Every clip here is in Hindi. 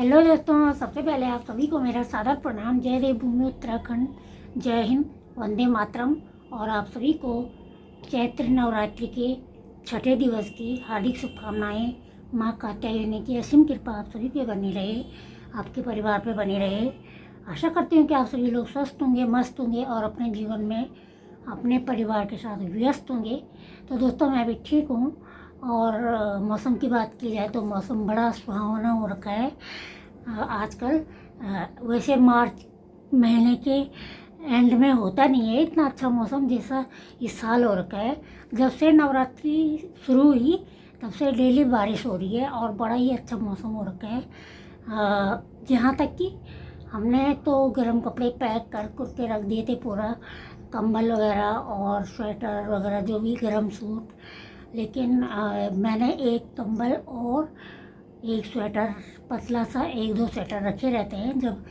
हेलो दोस्तों, सबसे पहले आप सभी को मेरा सादर प्रणाम। जय देवभूमि उत्तराखंड, जय हिंद, वंदे मातरम। और आप सभी को चैत्र नवरात्रि के छठे दिवस की हार्दिक शुभकामनाएं। माँ कात्यायनी की असीम कृपा आप सभी पे बनी रहे, आपके परिवार पे बनी रहे। आशा करती हूँ कि आप सभी लोग स्वस्थ होंगे, मस्त होंगे और अपने जीवन में अपने परिवार के साथ व्यस्त होंगे। तो दोस्तों, मैं भी ठीक हूँ। और मौसम की बात की जाए तो मौसम बड़ा सुहावना हो रखा है आजकल। वैसे मार्च महीने के एंड में होता नहीं है इतना अच्छा मौसम जैसा इस साल हो रखा है। जब से नवरात्रि शुरू हुई तब से डेली बारिश हो रही है और बड़ा ही अच्छा मौसम हो रखा है। यहाँ तक कि हमने तो गर्म कपड़े पैक कर के रख दिए थे, पूरा कंबल वगैरह और स्वेटर वगैरह जो भी गर्म सूट। लेकिन मैंने एक कंबल और एक स्वेटर, पतला सा एक दो स्वेटर रखे रहते हैं। जब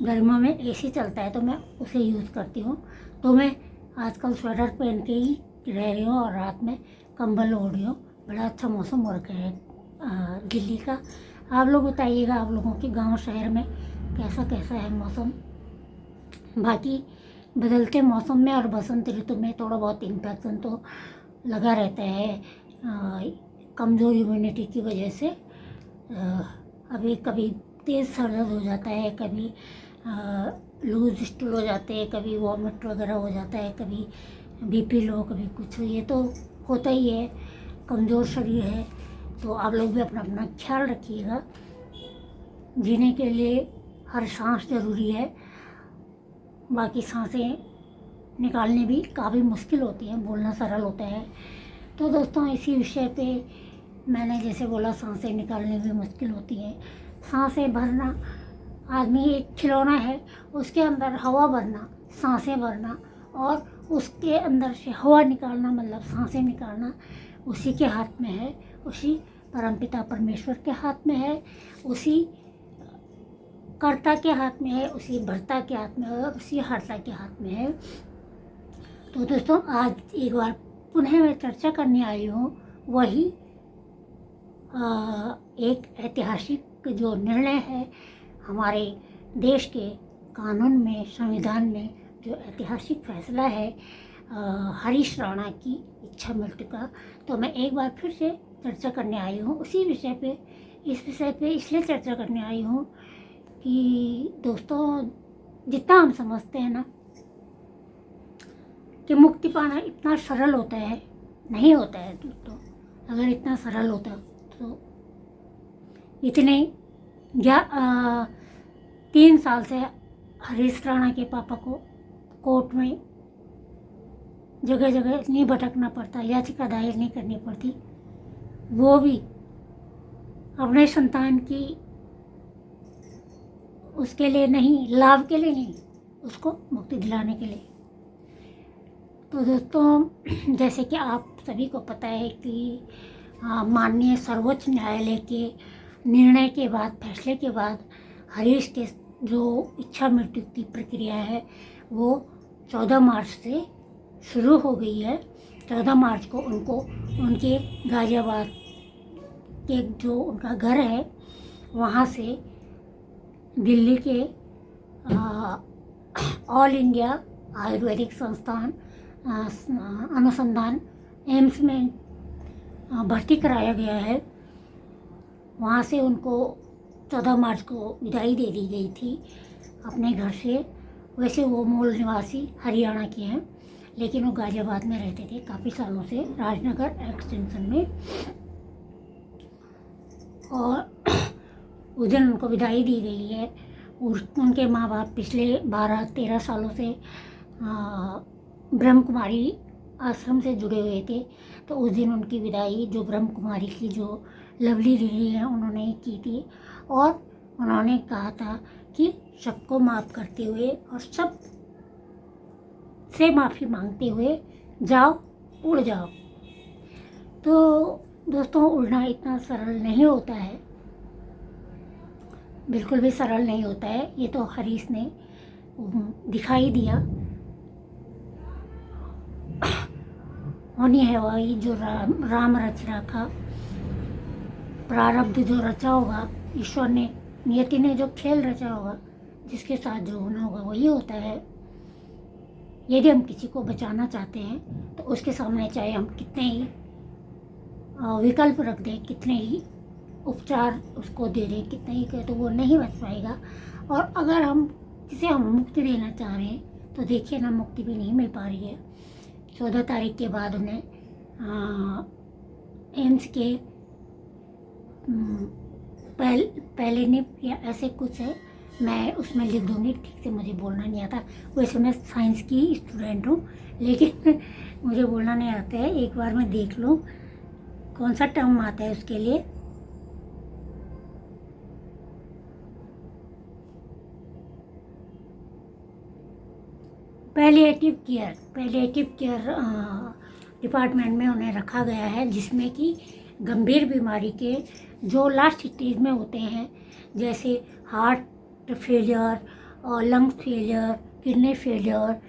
गर्मियों में एसी चलता है तो मैं उसे यूज़ करती हूँ। तो मैं आजकल स्वेटर पहन के ही रह रही हूँ और रात में कंबल ओढ़ रही हूँ। बड़ा अच्छा मौसम हो रखा है दिल्ली का। आप लोग बताइएगा, आप लोगों के गांव शहर में कैसा कैसा है मौसम। बाकी बदलते मौसम में और बसंत ऋतु में थोड़ा बहुत इन्फेक्शन तो लगा रहता है कमज़ोर इम्यूनिटी की वजह से। अभी कभी तेज़ सर दर्द हो जाता है, कभी लूज स्टूल हो जाते हैं, कभी वॉमिट वगैरह हो जाता है, कभी बीपी लो, कभी कुछ। ये तो होता ही है, कमज़ोर शरीर है। तो आप लोग भी अपना अपना ख्याल रखिएगा। जीने के लिए हर सांस ज़रूरी है। बाकी सांसें निकालनी भी काफ़ी मुश्किल होती है, बोलना सरल होता है। तो दोस्तों, इसी विषय पे मैंने जैसे बोला, सांसें निकालनी भी मुश्किल होती है। सांसें भरना, आदमी एक खिलौना है, उसके अंदर हवा भरना, सांसें भरना और उसके अंदर से हवा निकालना, मतलब सांसें निकालना, उसी के हाथ में है, उसी परमपिता परमेश्वर के हाथ में है, उसी कर्ता के हाथ में है, उसी भर्ता के हाथ में है और उसी हर्ता के हाथ में है। तो दोस्तों, आज एक बार पुनः मैं चर्चा करने आई हूँ वही एक ऐतिहासिक जो निर्णय है हमारे देश के कानून में, संविधान में, जो ऐतिहासिक फैसला है हरीश राणा की इच्छा मृत्यु का। तो मैं एक बार फिर से चर्चा करने आई हूँ उसी विषय पे। इस विषय पे इसलिए चर्चा करने आई हूँ कि दोस्तों, जितना हम समझते हैं ना कि मुक्ति पाना इतना सरल होता है, नहीं होता है दोस्तों। अगर इतना सरल होता तो इतने 3 साल से हरीश राणा के पापा को कोर्ट में जगह जगह नहीं भटकना पड़ता, याचिका दायर नहीं करनी पड़ती। वो भी अपने संतान की उसके लिए नहीं, लाभ के लिए नहीं, उसको मुक्ति दिलाने के लिए। तो दोस्तों, जैसे कि आप सभी को पता है कि माननीय सर्वोच्च न्यायालय के निर्णय के बाद, फैसले के बाद, हरीश के जो इच्छा मृत्यु की प्रक्रिया है वो 14 मार्च से शुरू हो गई है। 14 मार्च को उनको उनके गाजियाबाद के जो उनका घर है वहाँ से दिल्ली के ऑल इंडिया आयुर्वेदिक संस्थान अनुसंधान एम्स में भर्ती कराया गया है। वहाँ से उनको 14 मार्च को विदाई दे दी गई थी अपने घर से। वैसे वो मूल निवासी हरियाणा के हैं, लेकिन वो गाजियाबाद में रहते थे काफ़ी सालों से, राजनगर एक्सटेंशन में। और उस दिन उनको विदाई दी गई है। उनके माँ बाप पिछले 12-13 सालों से ब्रह्म कुमारी आश्रम से जुड़े हुए थे। तो उस दिन उनकी विदाई जो ब्रह्म कुमारी की जो लवली दीदी है उन्होंने की थी। और उन्होंने कहा था कि सबको माफ़ करते हुए और सब से माफ़ी मांगते हुए जाओ, उड़ जाओ। तो दोस्तों, उड़ना इतना सरल नहीं होता है, बिल्कुल भी सरल नहीं होता है। ये तो हरीश ने दिखाई दिया। होनी है वही जो राम रच रखा, प्रारब्ध जो रचा होगा ईश्वर ने नियति ने जो खेल रचा होगा, जिसके साथ जो होना होगा वही होता है। यदि हम किसी को बचाना चाहते हैं तो उसके सामने चाहे हम कितने ही विकल्प रख दें, कितने ही उपचार उसको दे दें, कितने ही कहें, तो वो नहीं बच पाएगा। और अगर हम जिसे हम मुक्ति देना चाह रहे हैं तो देखिए ना, मुक्ति भी नहीं मिल पा रही है। 14 तारीख के बाद उन्हें एम्स के पहले ने या ऐसे कुछ है, मैं उसमें लिख दूँगी, ठीक से मुझे बोलना नहीं आता। वैसे मैं साइंस की स्टूडेंट हूँ, लेकिन मुझे बोलना नहीं आता है। एक बार मैं देख लूँ कौन सा टर्म आता है उसके लिए। पैलिएटिव केयर डिपार्टमेंट में उन्हें रखा गया है, जिसमें कि गंभीर बीमारी के जो लास्ट स्टेज में होते हैं, जैसे heart failure, lungs failure, kidney failure,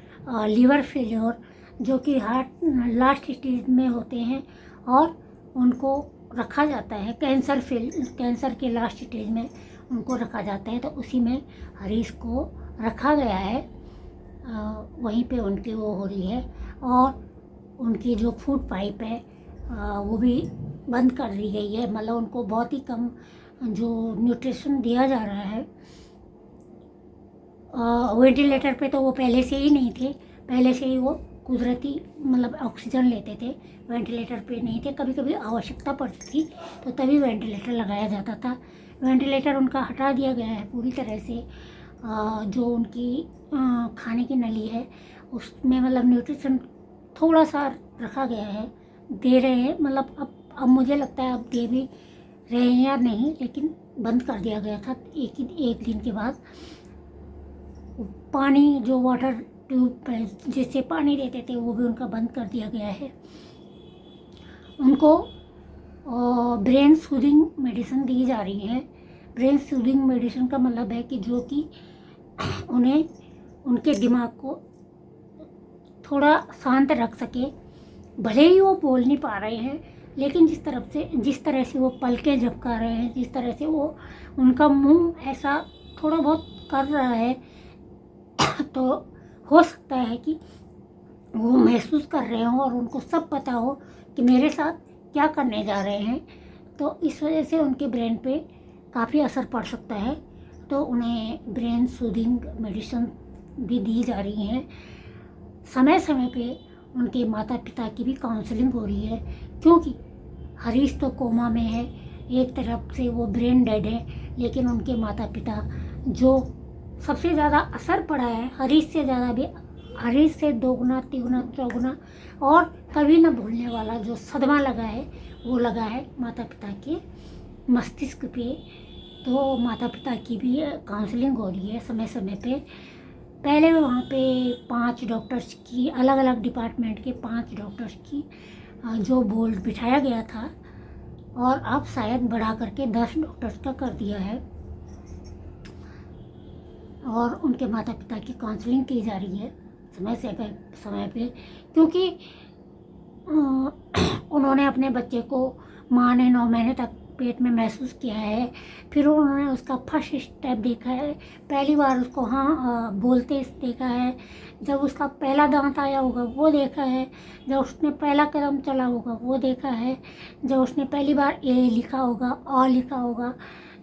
liver failure, जो कि हार्ट लास्ट स्टेज में होते हैं और उनको रखा जाता है। कैंसर के लास्ट स्टेज में उनको रखा जाता है, तो उसी में हरीश को रखा गया है। वहीं पे उनकी वो हो रही है, और उनकी जो फूड पाइप है वो भी बंद कर दी गई है। मतलब उनको बहुत ही कम जो न्यूट्रिशन दिया जा रहा है। वेंटिलेटर पे तो वो पहले से ही नहीं थे, पहले से ही वो कुदरती मतलब ऑक्सीजन लेते थे, वेंटिलेटर पे नहीं थे। कभी कभी आवश्यकता पड़ती थी तो तभी वेंटिलेटर लगाया जाता था। वेंटिलेटर उनका हटा दिया गया है पूरी तरह से। जो उनकी खाने की नली है उसमें मतलब न्यूट्रिशन थोड़ा सा रखा गया है, दे रहे हैं। मतलब अब मुझे लगता है अब दे भी रहे हैं या नहीं, लेकिन बंद कर दिया गया था एक दिन के बाद। पानी जो वाटर ट्यूब जिससे पानी देते थे वो भी उनका बंद कर दिया गया है। उनको ब्रेन सूदिंग मेडिसिन दी जा रही है। ब्रेन सूदिंग मेडिसिन का मतलब है कि जो कि उन्हें उनके दिमाग को थोड़ा शांत रख सके। भले ही वो बोल नहीं पा रहे हैं, लेकिन जिस तरह से वो पलकें झपका रहे हैं, जिस तरह से वो उनका मुंह ऐसा थोड़ा बहुत कर रहा है, तो हो सकता है कि वो महसूस कर रहे हो और उनको सब पता हो कि मेरे साथ क्या करने जा रहे हैं। तो इस वजह से उनके ब्रेन पे काफ़ी असर पड़ सकता है। तो उन्हें ब्रेन सूदिंग मेडिसिन भी दी जा रही हैं। समय समय पे उनके माता पिता की भी काउंसलिंग हो रही है, क्योंकि हरीश तो कोमा में है, एक तरफ से वो ब्रेन डेड है, लेकिन उनके माता पिता जो सबसे ज़्यादा असर पड़ा है हरीश से ज़्यादा भी, हरीश से 2 गुना 3 गुना 4 गुना और कभी ना भूलने वाला जो सदमा लगा है वो लगा है माता पिता के मस्तिष्क पे। तो माता पिता की भी काउंसलिंग हो रही है समय समय पे। पहले वहाँ पे 5 डॉक्टर्स की, अलग अलग डिपार्टमेंट के 5 डॉक्टर्स की जो बोर्ड बिठाया गया था, और अब शायद बढ़ा करके 10 डॉक्टर्स का कर दिया है। और उनके माता पिता की काउंसलिंग की जा रही है समय पे, क्योंकि उन्होंने अपने बच्चे को, माँ ने 9 महीने तक पेट में महसूस किया है। फिर उन्होंने उसका फर्स्ट स्टेप देखा है, पहली बार उसको बोलते देखा है, जब उसका पहला दांत आया होगा वो देखा है, जब उसने पहला कदम चला होगा वो देखा है, जब उसने पहली बार ए लिखा होगा, अ लिखा होगा,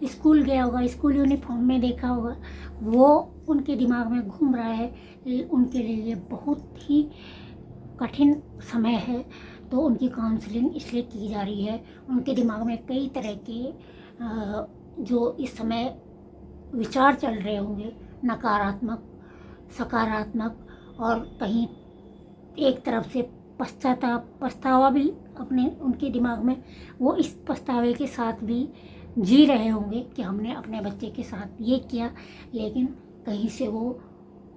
स्कूल गया होगा, स्कूल यूनिफॉर्म में देखा होगा, वो उनके दिमाग में घूम रहा है। उनके लिए ये बहुत ही कठिन समय है, तो उनकी काउंसलिंग इसलिए की जा रही है। उनके दिमाग में कई तरह के जो इस समय विचार चल रहे होंगे, नकारात्मक, सकारात्मक, और कहीं एक तरफ से पछतावा भी उनके दिमाग में, वो इस पछतावे के साथ भी जी रहे होंगे कि हमने अपने बच्चे के साथ ये किया, लेकिन कहीं से वो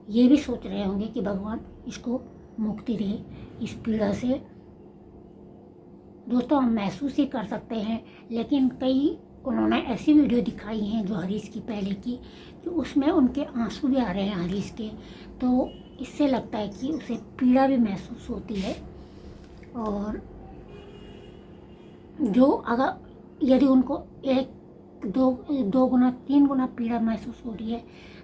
ये भी सोच रहे होंगे कि भगवान इसको मुक्ति दे इस पीड़ा से। दोस्तों, हम महसूस ही कर सकते हैं, लेकिन कई उन्होंने ऐसी वीडियो दिखाई हैं जो हरीश की पहले की, कि उसमें उनके आंसू भी आ रहे हैं हरीश के, तो इससे लगता है कि उसे पीड़ा भी महसूस होती है। और जो अगर यदि उनको एक दो गुना 3 गुना पीड़ा महसूस हो रही है,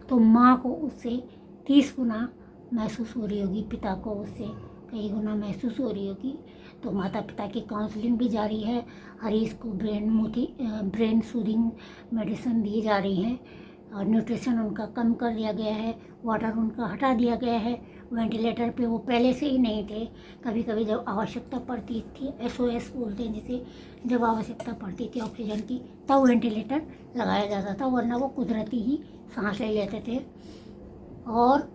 तो माँ को उससे 30 गुना महसूस हो रही होगी, पिता को उससे कई गुना महसूस हो रही होगी। तो माता पिता की काउंसलिंग भी जारी है। हरीश को ब्रेन सूदिंग मेडिसिन दी जा रही है, और न्यूट्रिशन उनका कम कर दिया गया है, वाटर उनका हटा दिया गया है। वेंटिलेटर पे वो पहले से ही नहीं थे। कभी कभी जब आवश्यकता पड़ती थी, SOS बोलते हैं जिसे, जब आवश्यकता पड़ती थी ऑक्सीजन की, तब वेंटिलेटर लगाया जाता था, वरना वो कुदरती ही सांस ले लेते थे। और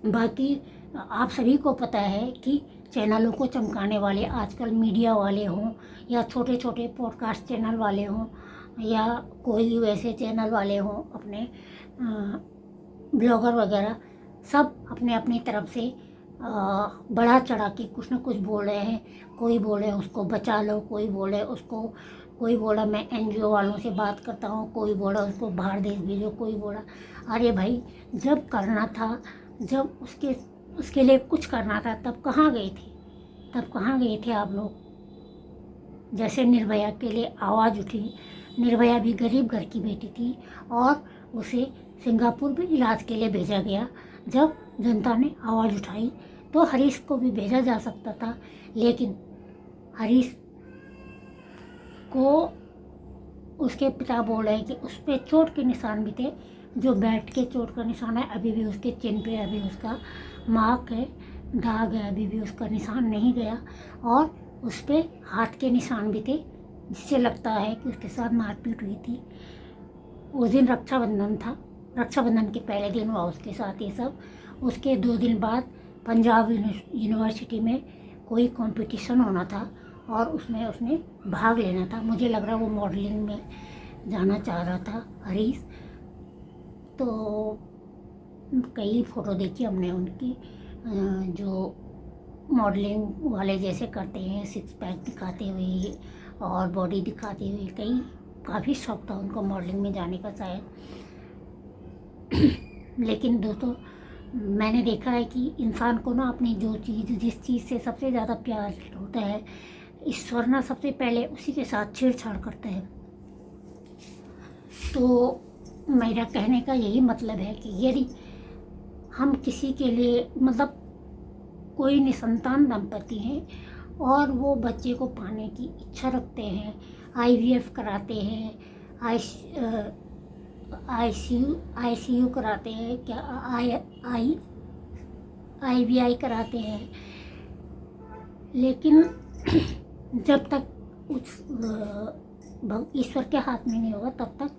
बाकी आप सभी को पता है कि चैनलों को चमकाने वाले आजकल मीडिया वाले हों, या छोटे छोटे पॉडकास्ट चैनल वाले हों, या कोई वैसे चैनल वाले हों, अपने ब्लॉगर वगैरह, सब अपने अपनी तरफ से बढ़ा चढ़ा के कुछ ना कुछ बोल रहे हैं। कोई बोले उसको बचा लो, कोई बोले उसको, कोई बोला मैं NGO वालों से बात करता हूँ, कोई बोला उसको बाहर देश भेजो, कोई बोला। अरे भाई, जब करना था, जब उसके लिए कुछ करना था, तब कहाँ गए थे? तब कहाँ गए थे आप लोग? जैसे निर्भया के लिए आवाज़ उठी। निर्भया भी गरीब घर की बेटी थी, और उसे सिंगापुर भी इलाज के लिए भेजा गया। जब जनता ने आवाज़ उठाई तो हरीश को भी भेजा जा सकता था, लेकिन हरीश को उसके पिता बोल रहे हैं कि उस पर चोट के निशान भी थे, जो बैठ के चोट का निशान है, अभी भी उसके चिन पे अभी उसका मार्क है, दाग है, अभी भी उसका निशान नहीं गया। और उस पर हाथ के निशान भी थे, जिससे लगता है कि उसके साथ मारपीट हुई थी। उस दिन रक्षाबंधन था, रक्षाबंधन के पहले दिन हुआ उसके साथ ये सब। उसके 2 दिन बाद पंजाब यूनिवर्सिटी में कोई कंपटीशन होना था, और उसमें उसने भाग लेना था। मुझे लग रहा वो मॉडलिंग में जाना चाह रहा था हरीश। तो कई फ़ोटो देखी हमने उनकी, जो मॉडलिंग वाले जैसे करते हैं, 6 पैक दिखाते हुए और बॉडी दिखाते हुए। काफ़ी शौक था उनको मॉडलिंग में जाने का शायद। लेकिन दोस्तों, मैंने देखा है कि इंसान को ना अपनी जिस चीज़ से सबसे ज़्यादा प्यार होता है, ईश्वर ना सबसे पहले उसी के साथ छेड़छाड़ करता है। तो मेरा कहने का यही मतलब है कि यदि हम किसी के लिए, मतलब कोई निसंतान दंपति हैं और वो बच्चे को पाने की इच्छा रखते हैं, IVF कराते हैं, ICU कराते हैं, क्या IVI कराते हैं, लेकिन जब तक ईश्वर के हाथ में नहीं होगा, तब तक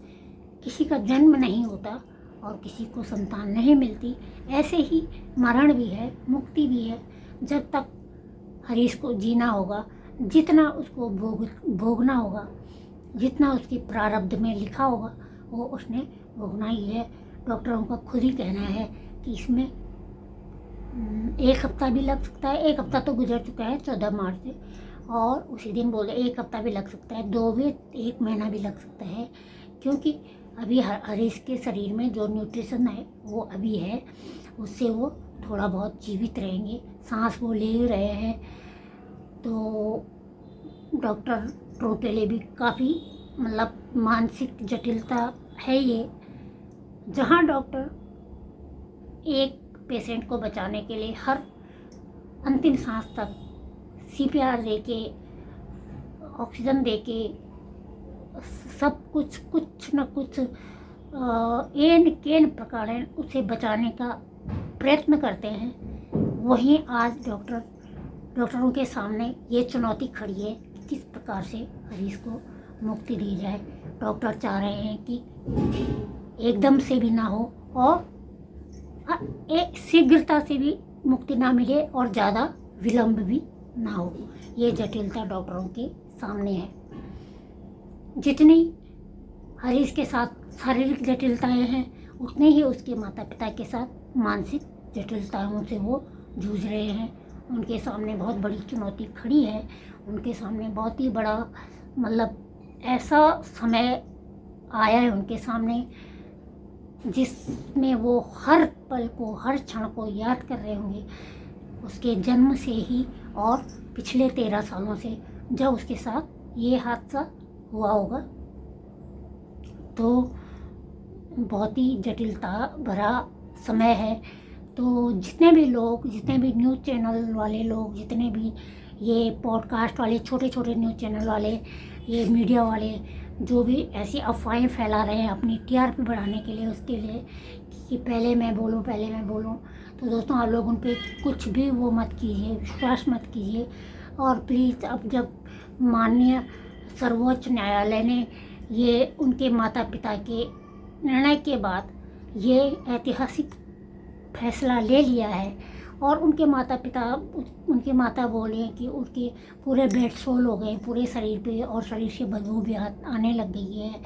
किसी का जन्म नहीं होता और किसी को संतान नहीं मिलती। ऐसे ही मरण भी है, मुक्ति भी है। जब तक हरीश को जीना होगा, जितना उसको भोगना होगा, जितना उसके प्रारब्ध में लिखा होगा, वो उसने भोगना ही है। डॉक्टरों का खुद ही कहना है कि इसमें 1 हफ्ता भी लग सकता है। 1 हफ्ता तो गुजर चुका है 14 मार्च से, और उसी दिन बोले 1 हफ्ता भी लग सकता है, 2 भी, 1 महीना भी लग सकता है, क्योंकि अभी हरीश के शरीर में जो न्यूट्रिशन है वो अभी है, उससे वो थोड़ा बहुत जीवित रहेंगे। सांस वो ले ही रहे हैं। तो डॉक्टरों के लिए भी काफ़ी, मतलब मानसिक जटिलता है ये, जहाँ डॉक्टर एक पेशेंट को बचाने के लिए हर अंतिम सांस तक CPR दे के, ऑक्सीजन दे के, सब कुछ न कुछ एन केन प्रकार उसे बचाने का प्रयत्न करते हैं। वहीं आज डॉक्टरों के सामने ये चुनौती खड़ी है कि किस प्रकार से हरीश को मुक्ति दी जाए। डॉक्टर चाह रहे हैं कि एकदम से भी ना हो, और एक शीघ्रता से भी मुक्ति ना मिले, और ज़्यादा विलंब भी ना हो। ये जटिलता डॉक्टरों के सामने है। जितनी हरीश के साथ शारीरिक जटिलताएं हैं, उतने ही उसके माता पिता के साथ मानसिक जटिलताओं से वो जूझ रहे हैं। उनके सामने बहुत बड़ी चुनौती खड़ी है। उनके सामने बहुत ही बड़ा, मतलब ऐसा समय आया है उनके सामने जिसमें वो हर पल को, हर क्षण को याद कर रहे होंगे, उसके जन्म से ही और पिछले 13 सालों से, जब उसके साथ ये हादसा हुआ होगा। तो बहुत ही जटिलता भरा समय है। तो जितने भी लोग, जितने भी न्यूज़ चैनल वाले लोग, जितने भी ये पॉडकास्ट वाले, छोटे छोटे न्यूज़ चैनल वाले, ये मीडिया वाले जो भी ऐसी अफवाहें फैला रहे हैं अपनी टीआरपी बढ़ाने के लिए, उसके लिए कि पहले मैं बोलूं, तो दोस्तों आप लोग उन पर कुछ भी वो मत कीजिए, विश्वास मत कीजिए। और प्लीज़, अब जब माननीय सर्वोच्च न्यायालय ने ये उनके माता पिता के निर्णय के बाद ये ऐतिहासिक फैसला ले लिया है और उनके उनके माता बोले कि उनके पूरे बेड सोल हो गए पूरे शरीर पे, और शरीर से बदबू भी आने लग गई है,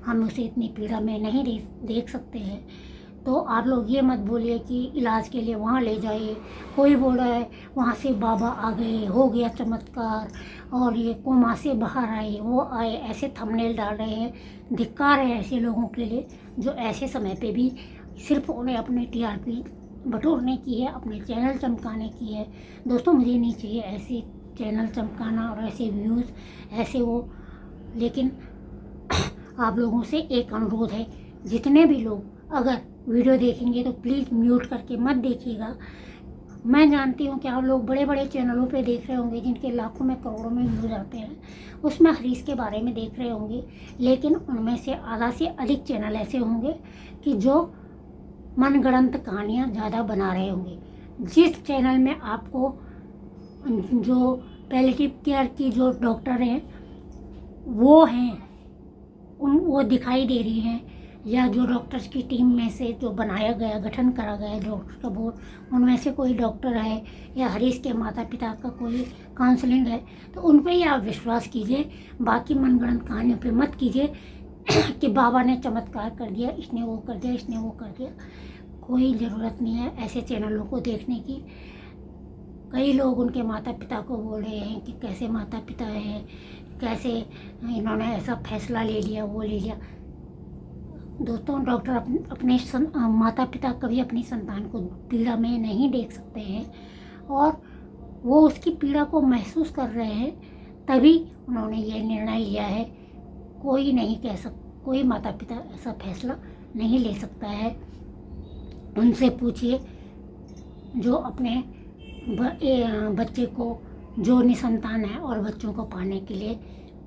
हम उसे इतनी पीड़ा में नहीं देख सकते हैं। तो आप लोग ये मत बोलिए कि इलाज के लिए वहाँ ले जाइए। कोई बोल रहा है वहाँ से बाबा आ गए, हो गया चमत्कार, और ये कोमा से बाहर आए, वो आए, ऐसे थंबनेल डाल रहे हैं। धिक्कार है ऐसे लोगों के लिए जो ऐसे समय पे भी सिर्फ उन्हें अपने टीआरपी बटोरने की है, अपने चैनल चमकाने की है। दोस्तों मुझे नहीं चाहिए ऐसे चैनल चमकाना और ऐसे व्यूज़, ऐसे वो। लेकिन आप लोगों से एक अनुरोध है, जितने भी लोग अगर वीडियो देखेंगे तो प्लीज़ म्यूट करके मत देखिएगा। मैं जानती हूँ कि आप लोग बड़े बड़े चैनलों पे देख रहे होंगे जिनके लाखों में करोड़ों में व्यूज़ आते हैं, उसमें हरीश के बारे में देख रहे होंगे, लेकिन उनमें से आधा से अधिक चैनल ऐसे होंगे कि जो मनगढ़ंत कहानियाँ ज़्यादा बना रहे होंगे। जिस चैनल में आपको जो पैलिएटिव केयर की जो डॉक्टर हैं वो हैं, वो दिखाई दे रही हैं, या जो डॉक्टर्स की टीम में से जो बनाया गया, गठन करा गया डॉक्टर का बोर्ड, उनमें से कोई डॉक्टर है या हरीश के माता पिता का कोई काउंसलिंग है, तो उन पर ही आप विश्वास कीजिए। बाकी मनगढ़ंत कहानियों पे मत कीजिए कि बाबा ने चमत्कार कर दिया, इसने वो कर दिया, इसने वो कर दिया। कोई ज़रूरत नहीं है ऐसे चैनलों को देखने की। कई लोग उनके माता पिता को बोल रहे हैं कि कैसे माता पिता हैं, कैसे इन्होंने ऐसा फैसला ले लिया, वो ले लिया। दोस्तों डॉक्टर अपने माता पिता कभी अपनी संतान को पीड़ा में नहीं देख सकते हैं, और वो उसकी पीड़ा को महसूस कर रहे हैं, तभी उन्होंने ये निर्णय लिया है। कोई माता पिता ऐसा फैसला नहीं ले सकता है। उनसे पूछिए जो अपने बच्चे को, जो निसंतान है और बच्चों को पाने के लिए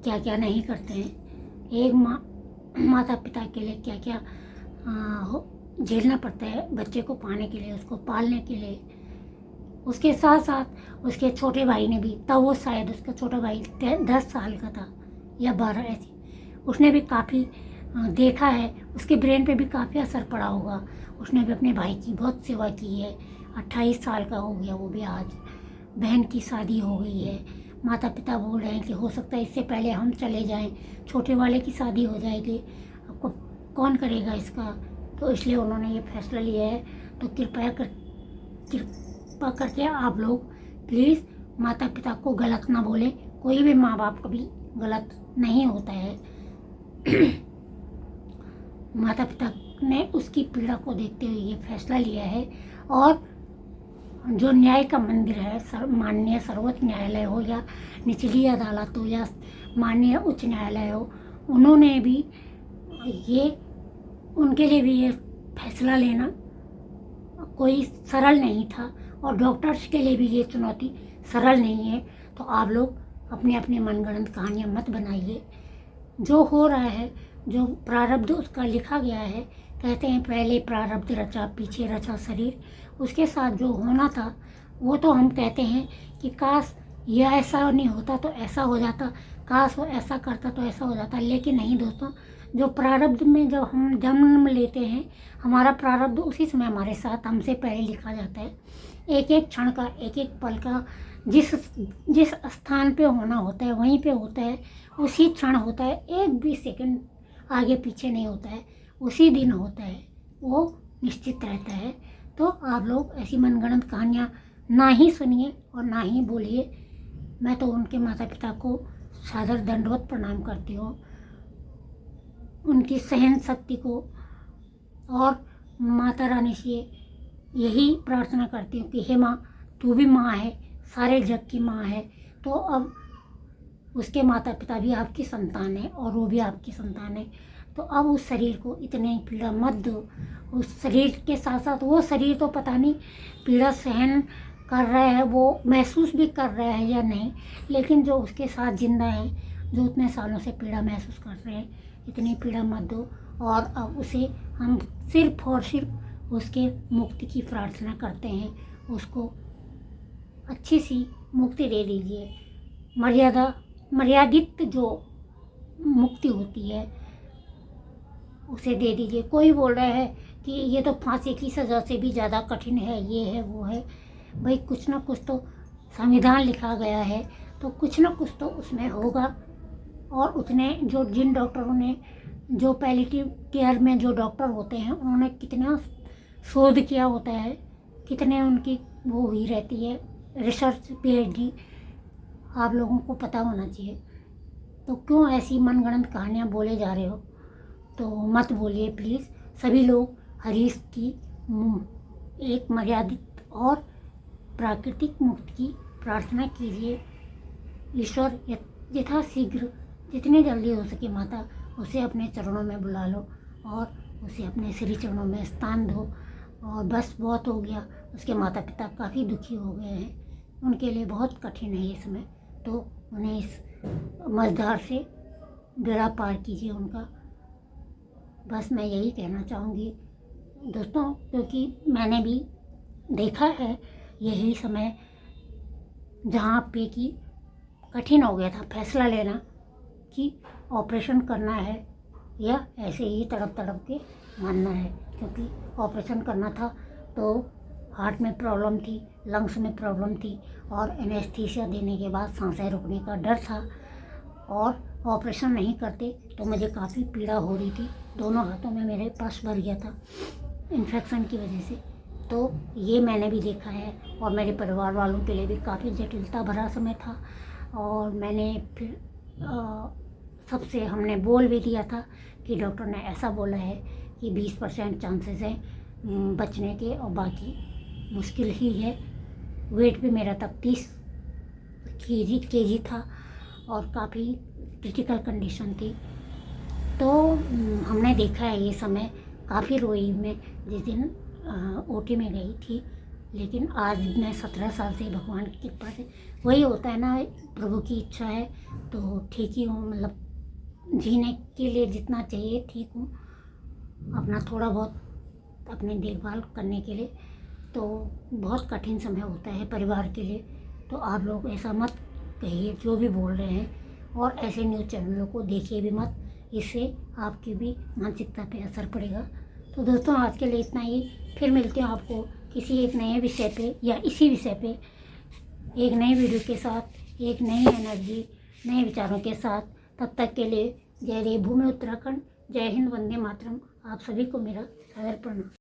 क्या क्या नहीं करते हैं। एक माता पिता के लिए क्या क्या झेलना पड़ता है बच्चे को पाने के लिए, उसको पालने के लिए। उसके साथ साथ उसके छोटे भाई ने भी, तब वो शायद उसका छोटा भाई 10 साल का था या 12 ऐसी, उसने भी काफ़ी देखा है, उसके ब्रेन पे भी काफ़ी असर पड़ा होगा। उसने भी अपने भाई की बहुत सेवा की है। 28 साल का हो गया वो भी आज, बहन की शादी हो गई है। माता पिता बोल रहे हैं कि हो सकता है इससे पहले हम चले जाएं, छोटे वाले की शादी हो जाएगी, आपको कौन करेगा इसका। तो इसलिए उन्होंने ये फैसला लिया है। तो कृपा करके आप लोग प्लीज़ माता पिता को गलत ना बोलें। कोई भी माँ बाप कभी गलत नहीं होता है। माता पिता ने उसकी पीड़ा को देखते हुए ये फैसला लिया है, और जो न्याय का मंदिर है, माननीय सर्वोच्च न्यायालय हो या निचली अदालत हो या माननीय उच्च न्यायालय हो, उन्होंने भी उनके लिए भी ये फैसला लेना कोई सरल नहीं था, और डॉक्टर्स के लिए भी ये चुनौती सरल नहीं है। तो आप लोग अपने अपने मनगढ़ंत कहानियाँ मत बनाइए। जो हो रहा है, जो प्रारब्ध उसका लिखा गया है, कहते हैं पहले प्रारब्ध रचा पीछे रचा शरीर, उसके साथ जो होना था वो तो हम कहते हैं कि काश यह ऐसा नहीं होता तो ऐसा हो जाता, काश वो ऐसा करता तो ऐसा हो जाता। लेकिन नहीं दोस्तों, जो प्रारब्ध में जब हम जन्म लेते हैं, हमारा प्रारब्ध उसी समय हमारे साथ हमसे पहले लिखा जाता है। एक एक क्षण का, एक एक पल का जिस स्थान पे होना होता है वहीं पे होता है, उसी क्षण होता है। एक भी सेकंड आगे पीछे नहीं होता है, उसी दिन होता है, वो निश्चित रहता है। तो आप लोग ऐसी मनगढ़ंत कहानियाँ ना ही सुनिए और ना ही बोलिए। मैं तो उनके माता पिता को सादर दंडवत प्रणाम करती हूँ, उनकी सहन शक्ति को, और माता रानी से यही प्रार्थना करती हूँ कि हे माँ, तू भी माँ है, सारे जग की माँ है। तो अब उसके माता पिता भी आपकी संतान है और वो भी आपकी संतान है। तो अब उस शरीर को इतनी पीड़ा मत दो। उस शरीर के साथ साथ वो शरीर तो पता नहीं पीड़ा सहन कर रहा है, वो महसूस भी कर रहा है या नहीं, लेकिन जो उसके साथ जिंदा है, जो उतने सालों से पीड़ा महसूस कर रहे हैं, इतनी पीड़ा मत दो। और अब उसे हम सिर्फ और सिर्फ उसके मुक्ति की प्रार्थना करते हैं। उसको अच्छी सी मुक्ति दे दीजिए। मर्यादित जो मुक्ति होती है उसे दे दीजिए। कोई बोल रहा है कि ये तो फांसी की सज़ा से भी ज़्यादा कठिन है, ये है वो है। भाई कुछ ना कुछ तो संविधान लिखा गया है, तो कुछ ना कुछ तो उसमें होगा। और उसने जिन डॉक्टरों ने, जो पैलिएटिव केयर में जो डॉक्टर होते हैं, उन्होंने कितना शोध किया होता है, कितने उनकी वो हुई रहती है रिसर्च PhD, आप लोगों को पता होना चाहिए। तो क्यों ऐसी मनगढ़ंत कहानियाँ बोले जा रहे हो? तो मत बोलिए प्लीज़। सभी लोग हरीश की एक मर्यादित और प्राकृतिक मुक्ति की प्रार्थना कीजिए। ईश्वर यथाशीघ्र जितने जल्दी हो सके माता उसे अपने चरणों में बुला लो और उसे अपने श्री चरणों में स्थान दो। और बस बहुत हो गया। उसके माता पिता काफ़ी दुखी हो गए हैं, उनके लिए बहुत कठिन है ये समय, तो उन्हें इस मझधार से बेड़ा पार कीजिए उनका। बस मैं यही कहना चाहूँगी दोस्तों, क्योंकि मैंने भी देखा है यही समय जहाँ पे कि कठिन हो गया था फैसला लेना कि ऑपरेशन करना है या ऐसे ही तड़प तड़प के मानना है। क्योंकि ऑपरेशन करना था तो हार्ट में प्रॉब्लम थी, लंग्स में प्रॉब्लम थी, और एनेस्थीसिया देने के बाद सांसें रुकने का डर था। और ऑपरेशन नहीं करते तो मुझे काफ़ी पीड़ा हो रही थी, दोनों हाथों में मेरे पस भर गया था इन्फेक्शन की वजह से। तो ये मैंने भी देखा है, और मेरे परिवार वालों के लिए भी काफ़ी जटिलता भरा समय था। और मैंने फिर सबसे हमने बोल भी दिया था कि डॉक्टर ने ऐसा बोला है कि 20% चांसेस हैं बचने के, और बाकी मुश्किल ही है। वेट भी मेरा तब 30 kg था और काफ़ी क्रिटिकल कंडीशन थी। तो हमने देखा है ये समय, काफ़ी रोई मैं जिस दिन OT में गई थी। लेकिन आज मैं 17 साल से भगवान की कृपा से, वही होता है ना, प्रभु की इच्छा है तो ठीक ही हूँ। मतलब जीने के लिए जितना चाहिए ठीक हूँ, अपना थोड़ा बहुत अपनी देखभाल करने के लिए। तो बहुत कठिन समय होता है परिवार के लिए, तो आप लोग ऐसा मत कहिए जो भी बोल रहे हैं, और ऐसे न्यूज़ चैनलों को देखिए भी मत, इससे आपकी भी मानसिकता पे असर पड़ेगा। तो दोस्तों आज के लिए इतना ही, फिर मिलते हैं आपको किसी एक नए विषय पे या इसी विषय पे एक नई वीडियो के साथ, एक नई एनर्जी, नए विचारों के साथ। तब तक के लिए जय देवभूमि उत्तराखंड, जय हिंद, वंदे मातरम। आप सभी को मेरा सादर प्रणाम।